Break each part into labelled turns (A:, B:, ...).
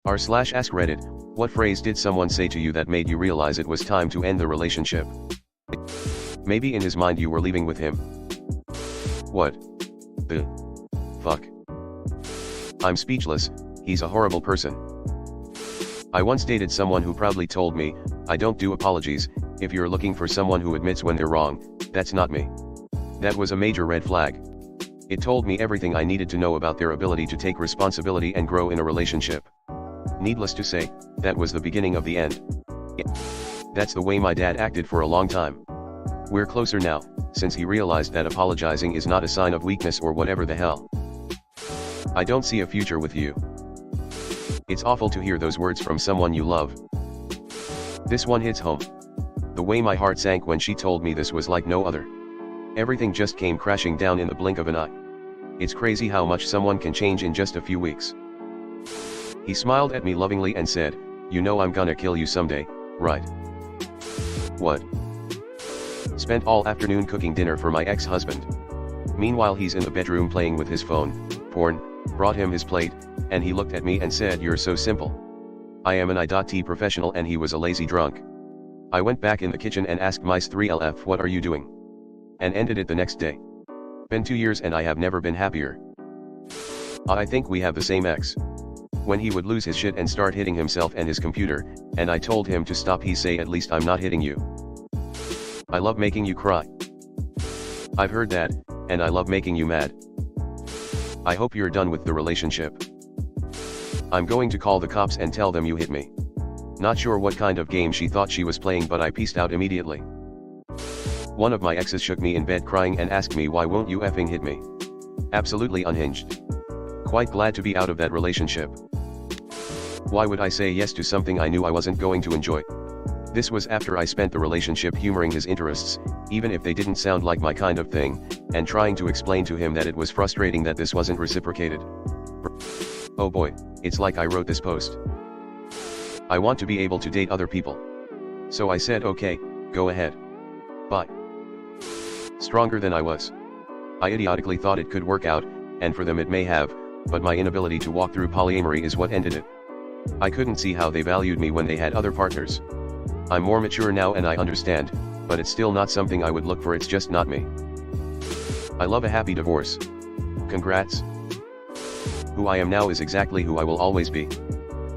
A: r/AskReddit, what phrase did someone say to you that made you realize it was time to end the relationship? Maybe in his mind you were leaving with him. What the fuck? I'm speechless, he's a horrible person. I once dated someone who proudly told me, I don't do apologies, if you're looking for someone who admits when they're wrong, that's not me. That was a major red flag. It told me everything I needed to know about their ability to take responsibility and grow in a relationship. Needless to say, that was the beginning of the end. That's the way my dad acted for a long time. We're closer now, since he realized that apologizing is not a sign of weakness or whatever the hell. I don't see a future with you. It's awful to hear those words from someone you love. This one hits home. The way my heart sank when she told me this was like no other. Everything just came crashing down in the blink of an eye. It's crazy how much someone can change in just a few weeks. He smiled at me lovingly and said, "You know I'm gonna kill you someday, right?" What? Spent all afternoon cooking dinner for my ex-husband. Meanwhile he's in the bedroom playing with his phone, porn, brought him his plate, and he looked at me and said, "You're so simple." I am an IT professional and he was a lazy drunk. I went back in the kitchen and asked my 3LF, "What are you doing?" And ended it the next day. Been 2 years and I have never been happier. I think we have the same ex. When he would lose his shit and start hitting himself and his computer, and I told him to stop, he say, "At least I'm not hitting you. I love making you cry." I've heard that, and I love making you mad. I hope you're done with the relationship. I'm going to call the cops and tell them you hit me. Not sure what kind of game she thought she was playing, but I peaced out immediately. One of my exes shook me in bed crying and asked me, "Why won't you effing hit me?" Absolutely unhinged. Quite glad to be out of that relationship. Why would I say yes to something I knew I wasn't going to enjoy? This was after I spent the relationship humoring his interests, even if they didn't sound like my kind of thing, and trying to explain to him that it was frustrating that this wasn't reciprocated. Oh boy, it's like I wrote this post. I want to be able to date other people. So I said, okay, go ahead. Bye. Stronger than I was. I idiotically thought it could work out, and for them it may have, but my inability to walk through polyamory is what ended it. I couldn't see how they valued me when they had other partners. I'm more mature now and I understand, but it's still not something I would look for, it's just not me. I love a happy divorce. Congrats. Who I am now is exactly who I will always be.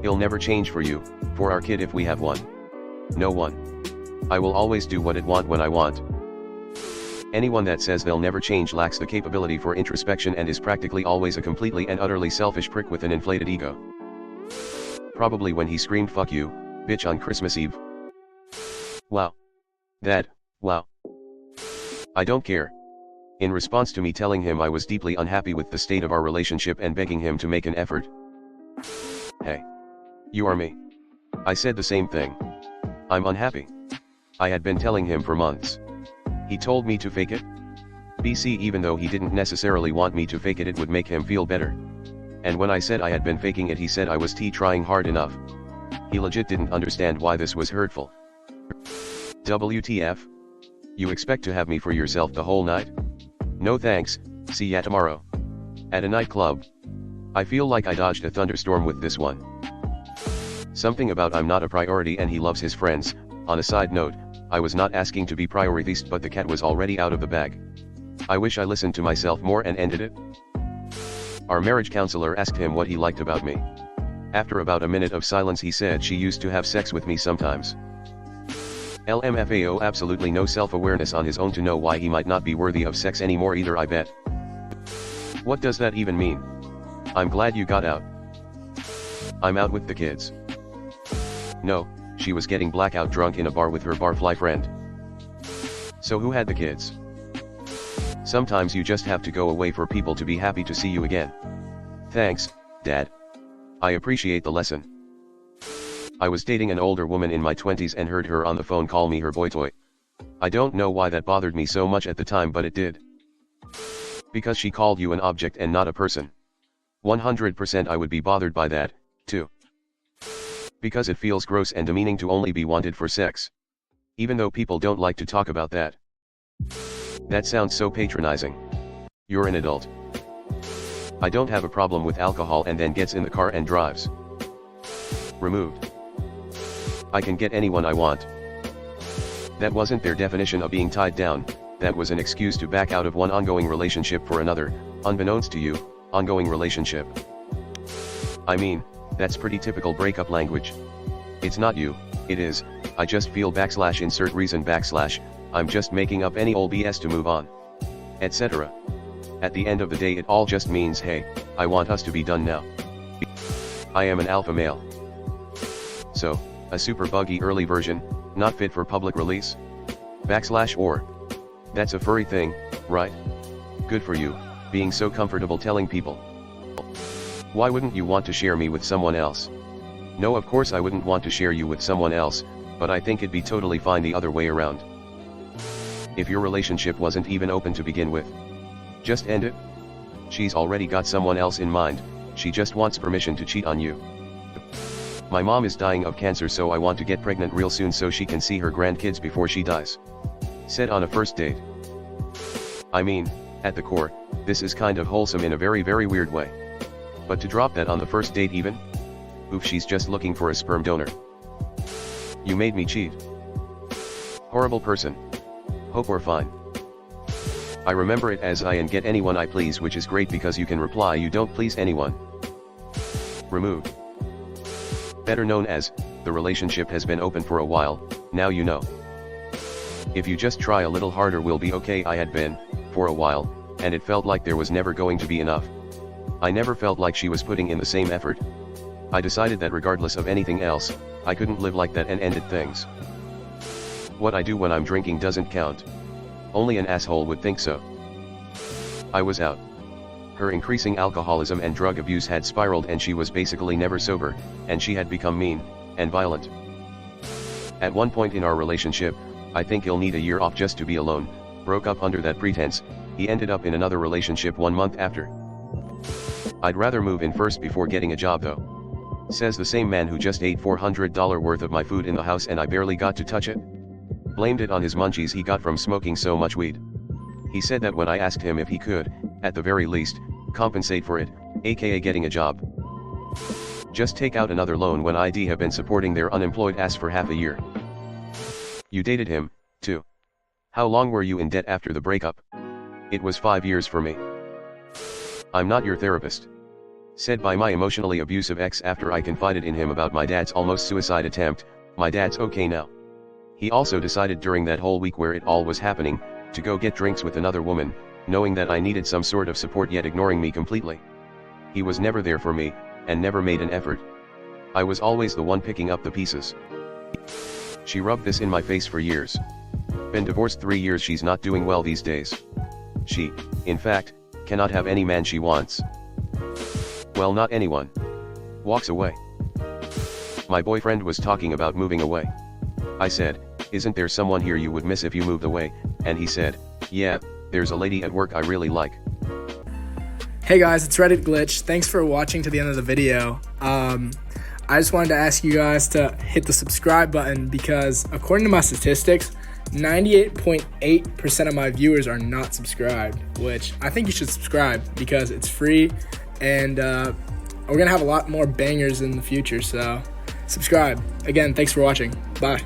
A: It'll never change for you, for our kid if we have one. No one. I will always do what I want when I want. Anyone that says they'll never change lacks the capability for introspection and is practically always a completely and utterly selfish prick with an inflated ego. Probably when he screamed "fuck you, bitch" on Christmas Eve. Wow. Wow. I don't care. In response to me telling him I was deeply unhappy with the state of our relationship and begging him to make an effort. Hey. You are me. I said the same thing. I'm unhappy. I had been telling him for months. He told me to fake it. BC, even though he didn't necessarily want me to fake it, it would make him feel better. And when I said I had been faking it, he said I was trying hard enough. He legit didn't understand why this was hurtful. WTF? You expect to have me for yourself the whole night? No thanks, see ya tomorrow. At a nightclub. I feel like I dodged a thunderstorm with this one. Something about I'm not a priority and he loves his friends. On a side note, I was not asking to be prioritized, but the cat was already out of the bag. I wish I listened to myself more and ended it. Our marriage counselor asked him what he liked about me. After about a minute of silence he said she used to have sex with me sometimes. LMFAO, absolutely no self-awareness on his own to know why he might not be worthy of sex anymore either, I bet. What does that even mean? I'm glad you got out. I'm out with the kids. No, she was getting blackout drunk in a bar with her barfly friend. So who had the kids? Sometimes you just have to go away for people to be happy to see you again. Thanks, Dad. I appreciate the lesson. I was dating an older woman in my 20s and heard her on the phone call me her boy toy. I don't know why that bothered me so much at the time, but it did. Because she called you an object and not a person. 100% I would be bothered by that, too. Because it feels gross and demeaning to only be wanted for sex. Even though people don't like to talk about that. That sounds so patronizing. You're an adult. I don't have a problem with alcohol and then gets in the car and drives. Removed. I can get anyone I want. That wasn't their definition of being tied down, that was an excuse to back out of one ongoing relationship for another, unbeknownst to you, ongoing relationship. I mean, that's pretty typical breakup language. It's not you, it is, I just feel / insert reason / I'm just making up any old BS to move on. Etc. At the end of the day it all just means hey, I want us to be done now. I am an alpha male. So, a super buggy early version, not fit for public release? / or. That's a furry thing, right? Good for you, being so comfortable telling people. Why wouldn't you want to share me with someone else? No, of course I wouldn't want to share you with someone else, but I think it'd be totally fine the other way around. If your relationship wasn't even open to begin with, just end it. She's already got someone else in mind, she just wants permission to cheat on you. My mom is dying of cancer, so I want to get pregnant real soon so she can see her grandkids before she dies. Said on a first date. I mean, at the core, this is kind of wholesome in a very weird way. But to drop that on the first date even? Oof, she's just looking for a sperm donor. You made me cheat. Horrible person. Hope we're fine. I remember it as I and get anyone I please, which is great because you can reply you don't please anyone. Removed. Better known as, the relationship has been open for a while, now you know. If you just try a little harder we'll be okay. I had been, for a while, and it felt like there was never going to be enough. I never felt like she was putting in the same effort. I decided that regardless of anything else, I couldn't live like that and ended things. What I do when I'm drinking doesn't count. Only an asshole would think so. I was out. Her increasing alcoholism and drug abuse had spiraled and she was basically never sober, and she had become mean, and violent. At one point in our relationship, I think he'll need a year off just to be alone, broke up under that pretense, he ended up in another relationship 1 month after. I'd rather move in first before getting a job though. Says the same man who just ate $400 worth of my food in the house and I barely got to touch it. Blamed it on his munchies he got from smoking so much weed. He said that when I asked him if he could, at the very least, compensate for it, aka getting a job. Just take out another loan when I'd have been supporting their unemployed ass for half a year. You dated him, too. How long were you in debt after the breakup? It was 5 years for me. I'm not your therapist. Said by my emotionally abusive ex after I confided in him about my dad's almost suicide attempt. My dad's okay now. He also decided during that whole week where it all was happening, to go get drinks with another woman, knowing that I needed some sort of support yet ignoring me completely. He was never there for me, and never made an effort. I was always the one picking up the pieces. She rubbed this in my face for years. Been divorced 3 years, she's not doing well these days. She, in fact, cannot have any man she wants. Well, not anyone. Walks away. My boyfriend was talking about moving away. I said, isn't there someone here you would miss if you moved away? And he said, yeah, there's a lady at work I really like.
B: Hey guys, it's Reddit Glitch. Thanks for watching to the end of the video. I just wanted to ask you guys to hit the subscribe button because according to my statistics, 98.8% of my viewers are not subscribed, which I think you should subscribe because it's free and we're going to have a lot more bangers in the future, so subscribe. Again, thanks for watching. Bye.